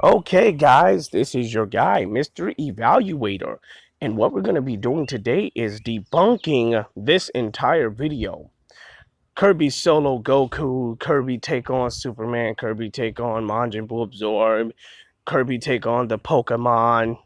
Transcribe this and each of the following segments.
Okay, guys, this is your guy, Mr. Evaluator. And what we're going to be doing today is debunking this entire video. Kirby solo Goku, Kirby take on Superman, Kirby take on Majin Buu Absorb, Kirby take on the Pokemon,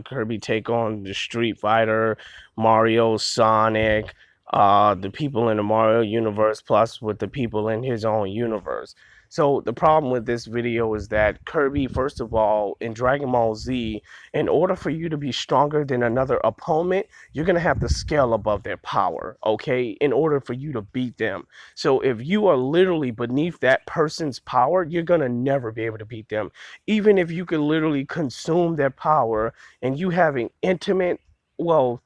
Kirby take on the Street Fighter, Mario, Sonic, the people in the Mario universe, plus with the people in his own universe. So the problem with this video is that Kirby, first of all, in Dragon Ball Z, in order for you to be stronger than another opponent, you're gonna have to scale above their power, okay? In order for you to beat them. So if you are literally beneath that person's power, you're gonna never be able to beat them. Even if you could literally consume their power and you having intimate, well,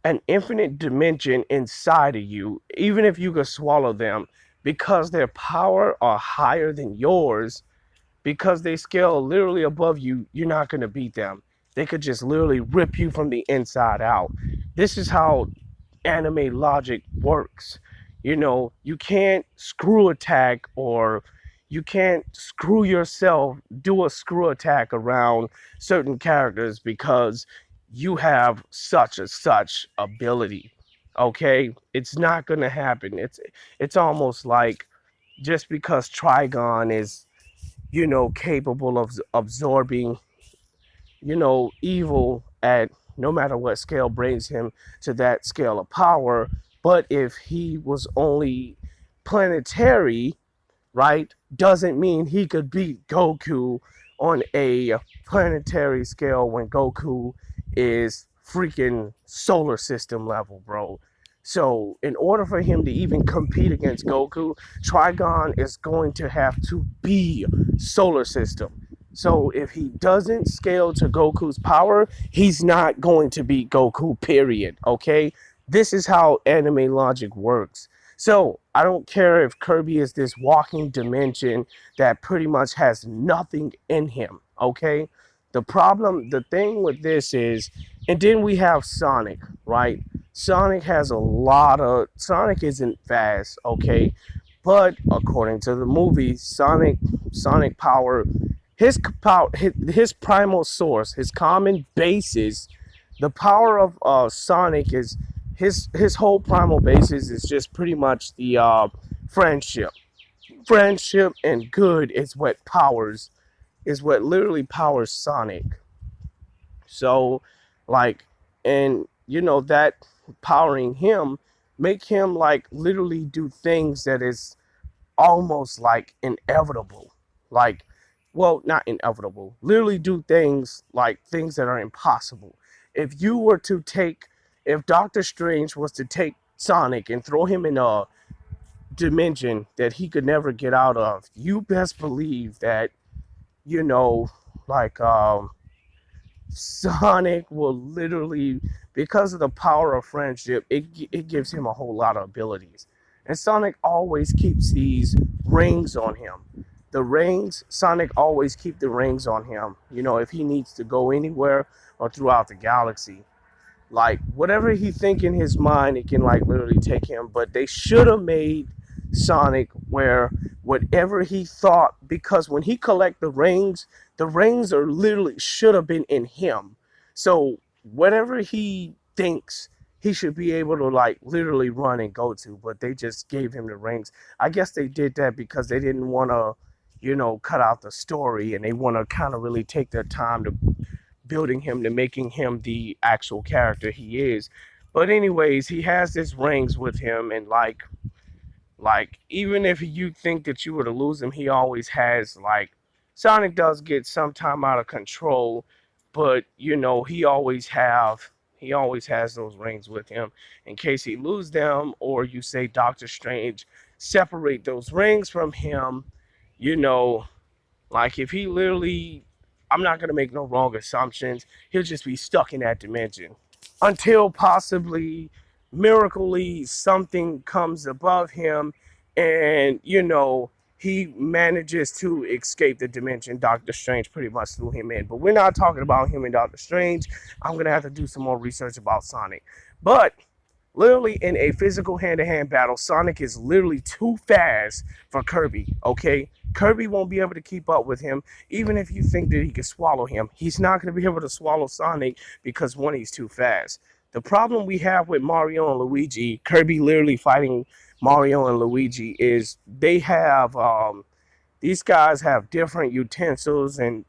an infinite dimension inside of you, even if you could swallow them, because their power are higher than yours, because they scale literally above you, you're not going to beat them. They could just literally rip you from the inside out. This is how anime logic works. You can't screw attack, or you can't screw yourself, do a screw attack around certain characters because you have such a such ability. Okay? It's not gonna happen. It's almost like just because Trigon is, capable of absorbing, evil at no matter what scale brings him to that scale of power. But if he was only planetary, right, doesn't mean he could beat Goku on a planetary scale when Goku is freaking solar system level, bro. So, in order for him to even compete against Goku, Trigon is going to have to be solar system. So, if he doesn't scale to Goku's power, he's not going to beat Goku, period. Okay? This is how anime logic works. So I don't care if Kirby is this walking dimension that pretty much has nothing in him. Okay. The thing with this is, and then we have Sonic, right? Sonic isn't fast, okay? But according to the movie, Sonic power, his primal source, his common basis, the power of Sonic is his whole primal basis is just pretty much the friendship. Friendship and good is what literally powers Sonic. So, like, and that powering him make him like literally do things that is almost like inevitable. Like, well, not inevitable. Literally do things like things that are impossible. If you were to take, if Doctor Strange was to take Sonic and throw him in a dimension that he could never get out of, you best believe that, you know, like, Sonic will literally, because of the power of friendship, it gives him a whole lot of abilities. And Sonic always keeps these rings on him. The rings, Sonic always keep the rings on him. If he needs to go anywhere or throughout the galaxy, like whatever he think in his mind, it can like literally take him. But they should have made Sonic where whatever he thought, because when he collect the rings are literally should have been in him. So whatever he thinks he should be able to like literally run and go to, but they just gave him the rings. I guess they did that because they didn't want to, cut out the story, and they want to kind of really take their time to building him to making him the actual character he is. But anyways, he has this rings with him, and like even if you think that you were to lose him, he always has like Sonic does get sometime out of control, but he always has those rings with him in case he lose them, or you say Doctor Strange separate those rings from him, you know, like if he literally, I'm not gonna make no wrong assumptions, he'll just be stuck in that dimension until possibly miraculously something comes above him, and he manages to escape the dimension Doctor Strange pretty much threw him in. But we're not talking about him and Doctor Strange. I'm gonna have to do some more research about Sonic. But Literally in a physical hand-to-hand battle, Sonic is literally too fast for Kirby, okay? Kirby won't be able to keep up with him, even if you think that he could swallow him. He's not going to be able to swallow Sonic because, one, he's too fast. The problem we have with Mario and Luigi, Kirby literally fighting Mario and Luigi, is they have these guys have different utensils and,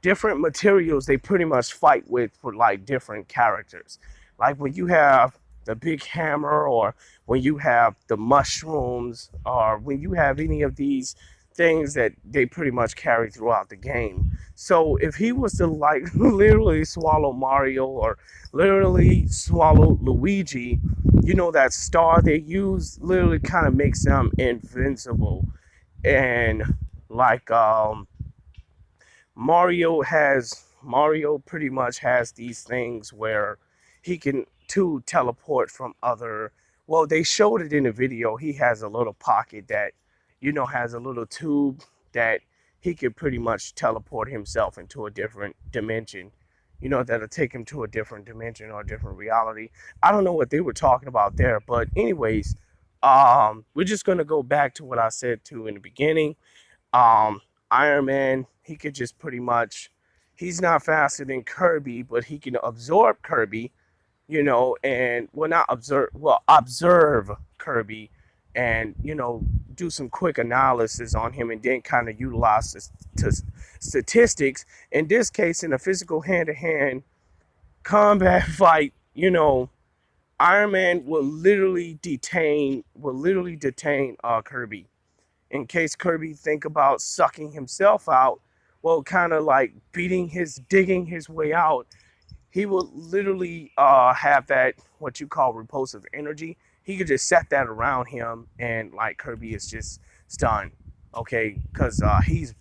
different materials they pretty much fight with for like different characters. Like when you have the big hammer, or when you have the mushrooms, or when you have any of these things that they pretty much carry throughout the game. So if he was to like literally swallow Mario or literally swallow Luigi, that star they use literally kind of makes them invincible. And like Mario pretty much has these things where he can too teleport from other. Well, they showed it in the video. He has a little pocket that has a little tube that he could pretty much teleport himself into a different dimension. That'll take him to a different dimension or a different reality. I don't know what they were talking about there, but anyways, we're just gonna go back to what I said to in the beginning. um Iron Man, he could just pretty much, he's not faster than Kirby, but he can absorb Kirby, and well, not observe, well, observe Kirby, and do some quick analysis on him, and then kind of utilize this to statistics. In this case, in a physical hand-to-hand combat fight, Iron Man will literally detain Kirby, in case Kirby think about sucking himself out. Well, kind of like digging his way out. He will literally have that, what you call, repulsive energy. He could just set that around him, and like Kirby is just stunned. Okay, because he's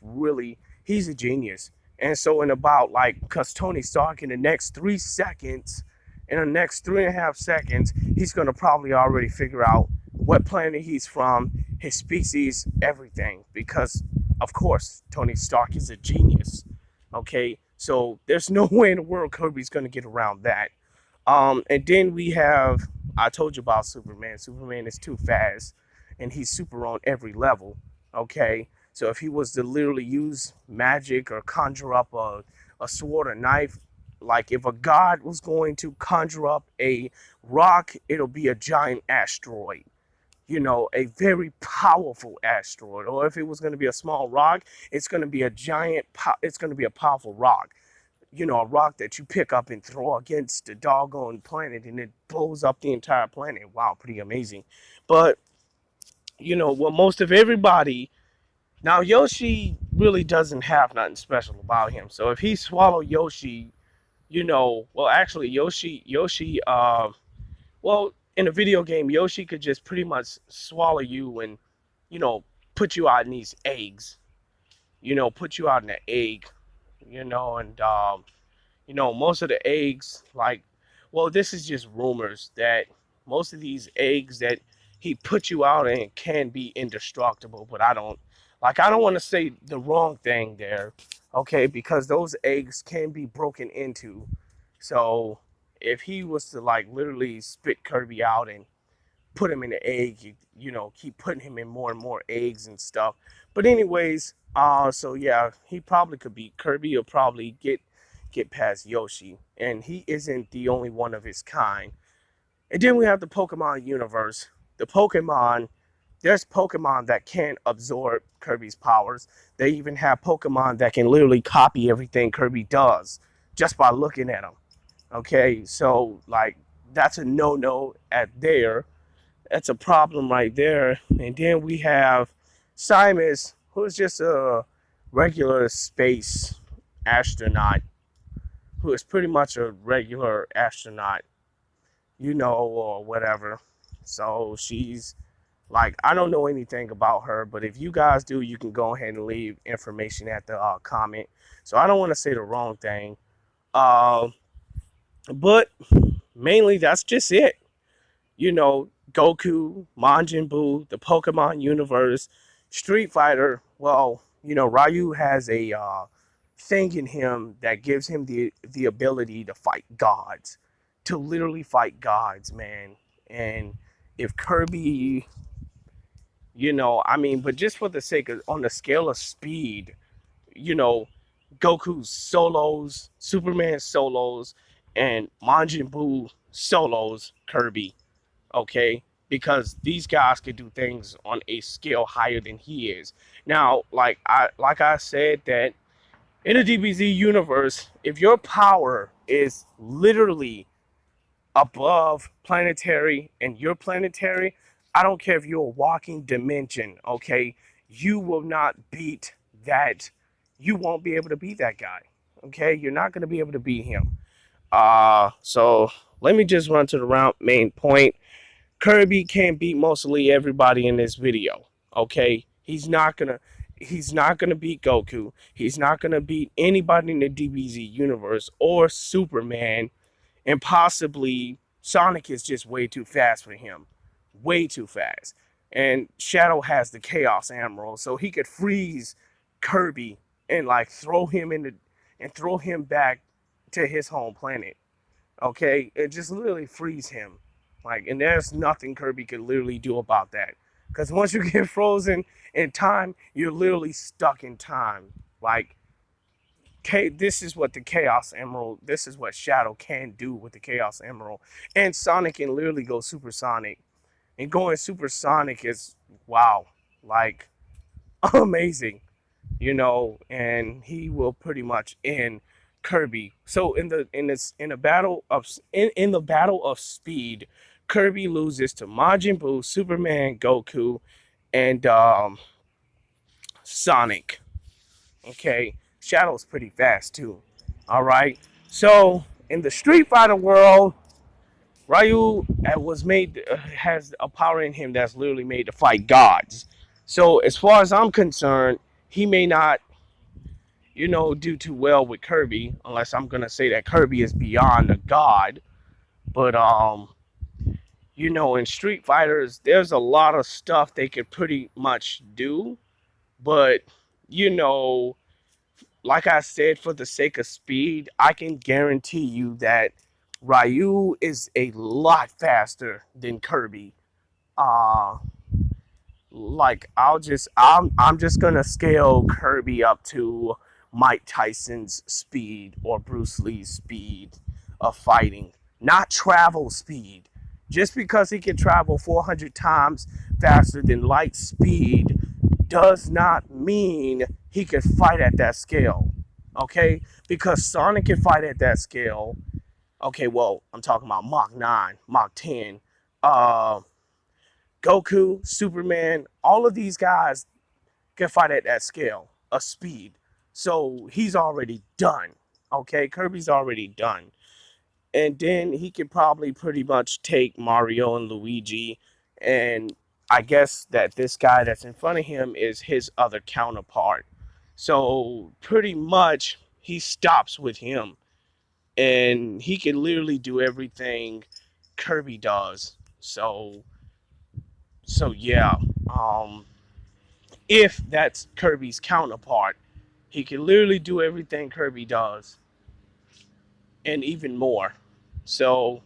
a genius. And so in about like, because Tony Stark, in the next 3 seconds, in the next 3.5 seconds, he's gonna probably already figure out what planet he's from, his species, everything. Because of course Tony Stark is a genius. Okay, so there's no way in the world Kirby's gonna get around that. And then we have, I told you about Superman. Superman is too fast, and he's super on every level. Okay, so if he was to literally use magic or conjure up a sword or knife, like if a god was going to conjure up a rock, it'll be a giant asteroid. A very powerful asteroid. Or if it was going to be a small rock, it's going to be a it's going to be a powerful rock. A rock that you pick up and throw against the doggone planet, and it blows up the entire planet. Wow, pretty amazing. But, well, most of everybody, now Yoshi really doesn't have nothing special about him. So if he swallowed Yoshi, well, actually, well, in a video game, Yoshi could just pretty much swallow you and, you know, put you out in these eggs. Put you out in an egg, and most of the eggs, like, well, this is just rumors that most of these eggs that he put you out in can be indestructible, but I don't want to say the wrong thing there, okay? Because those eggs can be broken into. So if he was to like literally spit Kirby out and put him in the egg, keep putting him in more and more eggs and stuff. But anyways, so yeah, he probably could beat Kirby, or probably get past Yoshi, and he isn't the only one of his kind. And then we have the Pokemon universe. The Pokemon, there's Pokemon that can absorb Kirby's powers. They even have Pokemon that can literally copy everything Kirby does just by looking at him. Okay, so like that's a no-no at there. That's a problem right there. And then we have Simus, who's just a regular space astronaut, who is pretty much a regular astronaut, or whatever. So she's like, I don't know anything about her, but if you guys do, you can go ahead and leave information at the comment. So I don't want to say the wrong thing. Uh, but mainly that's just it. Goku, Majin Buu, the Pokemon universe, Street Fighter. Well, Ryu has a thing in him that gives him the ability to fight gods. to literally fight gods, man. And if Kirby, I mean, but just for the sake of, on the scale of speed, you know, Goku's solos, Superman solos, and Majin Buu solos Kirby, okay? Because these guys could do things on a scale higher than he is. Now, like I said, that in the DBZ universe, if your power is literally above planetary and you're planetary, I don't care if you're a walking dimension, okay? You will not beat that. You won't be able to beat that guy, okay? You're not going to be able to beat him. So let me just run to the round main point. Kirby can't beat mostly everybody in this video, okay? He's not gonna beat Goku. He's not gonna beat anybody in the DBZ universe or Superman, and possibly Sonic is just way too fast for him, way too fast. And Shadow has the Chaos Emerald, so he could freeze Kirby and like throw him back to his home planet. Okay, it just literally freeze him, like, and there's nothing Kirby could literally do about that. Because once you get frozen in time, you're literally stuck in time. Like, this is what the Chaos Emerald, this is what Shadow can do with the Chaos Emerald. And Sonic can literally go supersonic. And going supersonic is, wow, like, amazing, and he will pretty much end Kirby. So in the battle of speed, Kirby loses to Majin Buu, Superman, Goku, and Sonic. Okay, Shadow's pretty fast too. All right. So in the Street Fighter world, Ryu has a power in him that's literally made to fight gods. So as far as I'm concerned, he may not, do too well with Kirby, unless I'm gonna say that Kirby is beyond a god. But in Street Fighters, there's a lot of stuff they could pretty much do. But you know, like I said, for the sake of speed, I can guarantee you that Ryu is a lot faster than Kirby. Uh like I'm just gonna scale Kirby up to Mike Tyson's speed or Bruce Lee's speed of fighting, not travel speed. Just because he can travel 400 times faster than light speed does not mean he can fight at that scale. Okay? Because Sonic can fight at that scale. Okay, well, I'm talking about Mach 9, Mach 10. Uh Goku, Superman, all of these guys can fight at that scale of speed. So he's already done. Okay, Kirby's already done. And then he could probably pretty much take Mario and Luigi. And I guess that this guy that's in front of him is his other counterpart. So pretty much he stops with him. And he can literally do everything Kirby does. So yeah, if that's Kirby's counterpart, he can literally do everything Kirby does, and even more. So,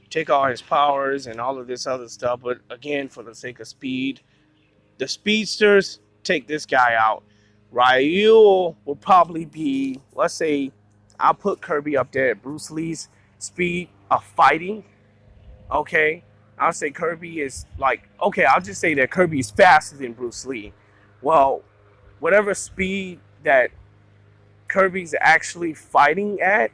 take all his powers and all of this other stuff. But again, for the sake of speed, the speedsters take this guy out. Ryu will probably be, let's say, I'll put Kirby up there at Bruce Lee's speed of fighting. Okay, I'll say Kirby is like, okay, I'll just say that Kirby is faster than Bruce Lee. Well, whatever speed that Kirby's actually fighting at,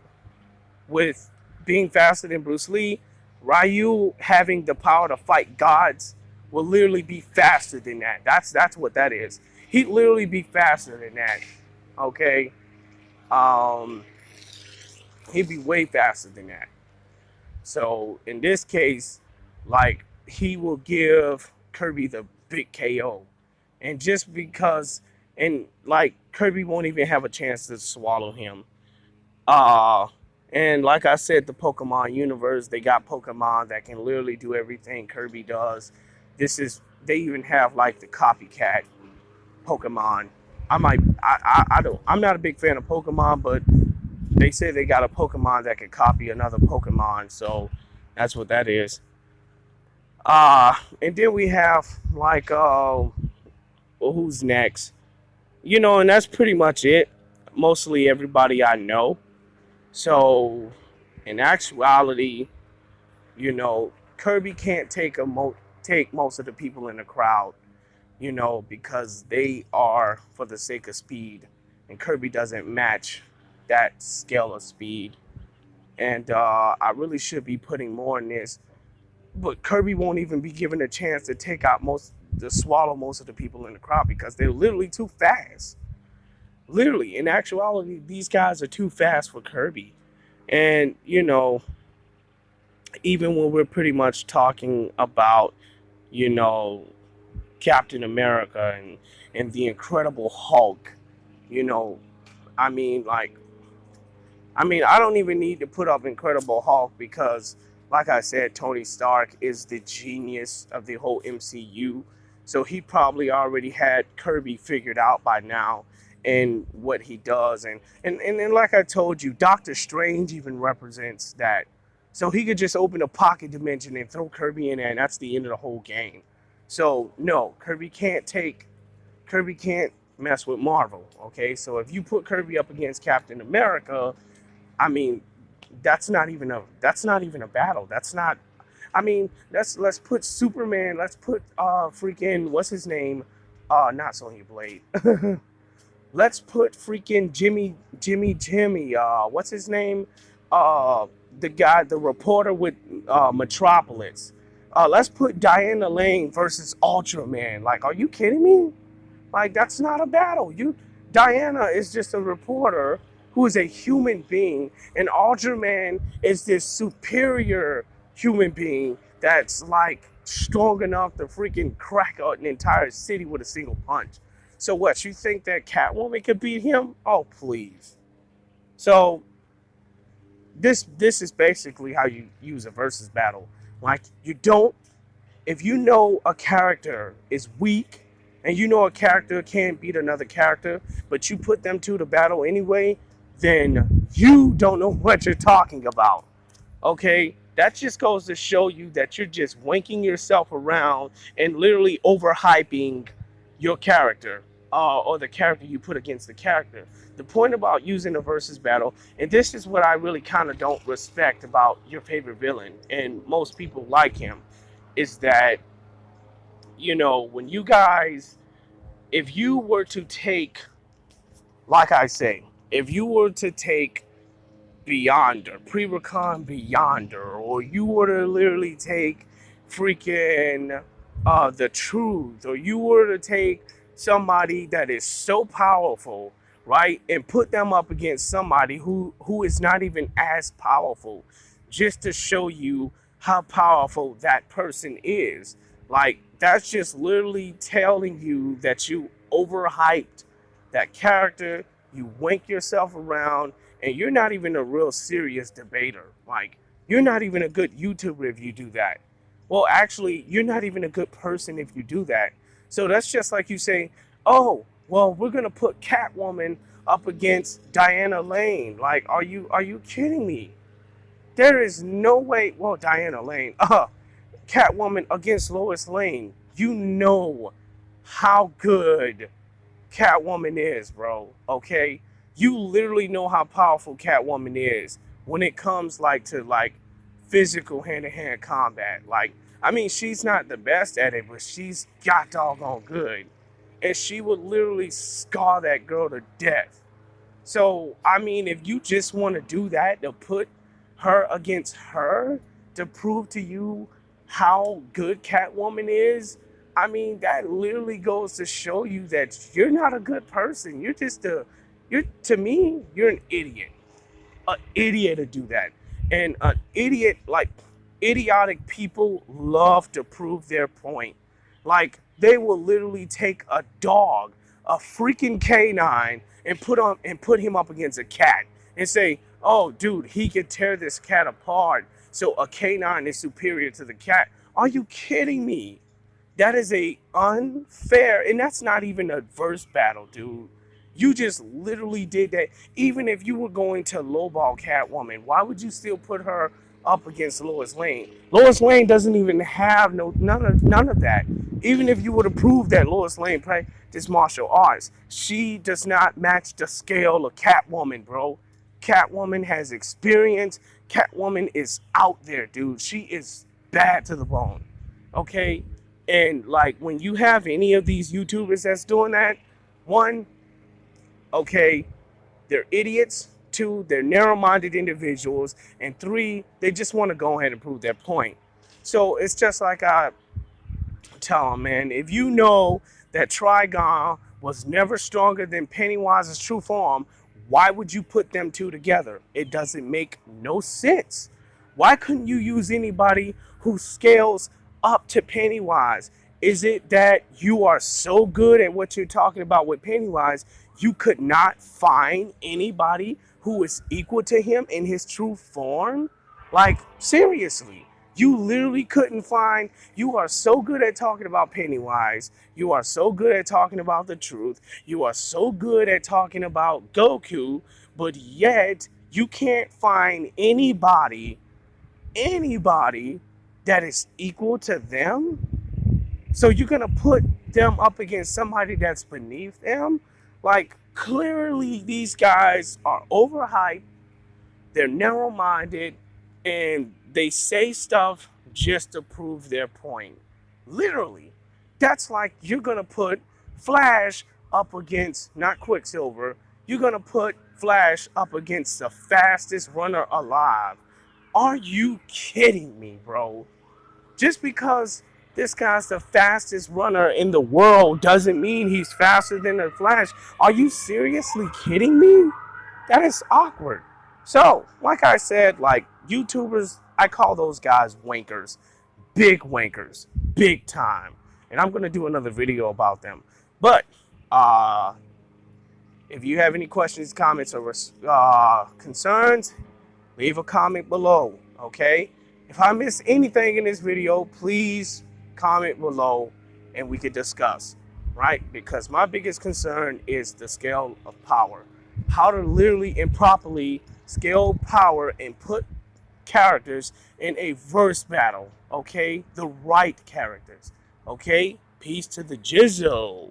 with being faster than Bruce Lee, Ryu having the power to fight gods will literally be faster than that. That's what that is. He'd literally be faster than that. Okay, he'd be way faster than that. So in this case, like, he will give Kirby the big KO. And just because, and like, Kirby won't even have a chance to swallow him. And like I said, the Pokemon universe, they got Pokemon that can literally do everything Kirby does. They even have like the copycat Pokemon. I'm not a big fan of Pokemon, but They say they got a Pokemon that can copy another Pokemon, so that's what that is. And then we have like well, who's next? And that's pretty much it. Mostly everybody I know. So in actuality, Kirby can't take most of the people in the crowd, because they are for the sake of speed, and Kirby doesn't match that scale of speed. And I really should be putting more in this, but Kirby won't even be given a chance to swallow most of the people in the crowd because they're literally too fast. Literally, in actuality, these guys are too fast for Kirby. And, even when we're pretty much talking about, you know, Captain America and the Incredible Hulk, you know, I mean, like, I don't even need to put up Incredible Hulk because, like I said, Tony Stark is the genius of the whole MCU. So he probably already had Kirby figured out by now and what he does. And like I told you, Doctor Strange even represents that. So he could just open a pocket dimension and throw Kirby in there, and that's the end of the whole game. So no, Kirby can't mess with Marvel. Okay, so if you put Kirby up against Captain America, I mean, that's not even a battle. That's not. Let's put Superman. Let's put freaking what's his name? Not Sonya Blade. Let's put freaking Jimmy. What's his name? The guy, the reporter with Metropolis. Let's put Diana Lane versus Ultraman. Like, are you kidding me? Like, that's not a battle. Diana is just a reporter who is a human being, and Ultraman is this superior human being that's like strong enough to freaking crack out an entire city with a single punch. So what, you think that Catwoman could beat him? Oh, please. So this is basically how you use a versus battle. Like, if you know a character is weak and you know a character can't beat another character, but you put them to the battle anyway, then you don't know what you're talking about. Okay? That just goes to show you that you're just wanking yourself around and literally overhyping your character, or the character you put against the character. The point about using a versus battle, and this is what I really kind of don't respect about your favorite villain, and most people like him, is that, when you guys, if you were to take, like I say, if you were to take Beyonder, Pre-Recon Beyonder, or you were to literally take freaking the Truth, or you were to take somebody that is so powerful, right, and put them up against somebody who is not even as powerful, just to show you how powerful that person is. Like, that's just literally telling you that you overhyped that character, you wank yourself around, and you're not even a real serious debater. Like, you're not even a good YouTuber if you do that. Well, actually, you're not even a good person if you do that. So that's just like you say, oh, well, we're gonna put Catwoman up against Diana Lane. Like, are you kidding me? There is no way. Well, Diana Lane, Catwoman against Lois Lane. You know how good Catwoman is, bro. Okay, you literally know how powerful Catwoman is when it comes to physical hand-to-hand combat. Like, she's not the best at it, but she's got doggone good, and she would literally scar that girl to death. So if you just want to do that to put her against her to prove to you how good Catwoman is, that literally goes to show you that you're not a good person. To me, you're an idiot. An idiot to do that. And an idiot, like, idiotic people love to prove their point. Like, they will literally take a dog, a freaking canine, and put him up against a cat and say, oh, dude, he could tear this cat apart, so a canine is superior to the cat. Are you kidding me? That is a unfair, and that's not even a verse battle, dude. You just literally did that. Even if you were going to lowball Catwoman, why would you still put her up against Lois Lane? Lois Lane doesn't even have none of that. Even if you would have proved that Lois Lane practiced martial arts, she does not match the scale of Catwoman, bro. Catwoman has experience. Catwoman is out there, dude. She is bad to the bone. Okay? And like when you have any of these YouTubers that's doing that, one, okay, they're idiots. Two, they're narrow-minded individuals. And three, they just want to go ahead and prove their point. So it's just like I tell them, man, if you know that Trigon was never stronger than Pennywise's true form, why would you put them two together? It doesn't make no sense. Why couldn't you use anybody who scales up to Pennywise? Is it that you are so good at what you're talking about with Pennywise, you could not find anybody who is equal to him in his true form? Like, seriously. You literally couldn't find, you are so good at talking about Pennywise. You are so good at talking about the truth. You are so good at talking about Goku, but yet you can't find anybody that is equal to them. So you're going to put them up against somebody that's beneath them? Like, clearly these guys are overhyped. They're narrow-minded, and they say stuff just to prove their point. Literally. That's like you're going to put Flash up against, not Quicksilver, you're going to put Flash up against the fastest runner alive. Are you kidding me, bro? Just because this guy's the fastest runner in the world doesn't mean he's faster than the Flash. Are you seriously kidding me? That is awkward. So, like I said, like YouTubers, I call those guys wankers. Big wankers. Big time. And I'm going to do another video about them. But, if you have any questions, comments, or concerns, leave a comment below, okay? If I miss anything in this video, please comment below and we can discuss, right? Because my biggest concern is the scale of power. How to literally and properly scale power and put characters in a verse battle, okay? The right characters, okay? Peace to the Jizzle.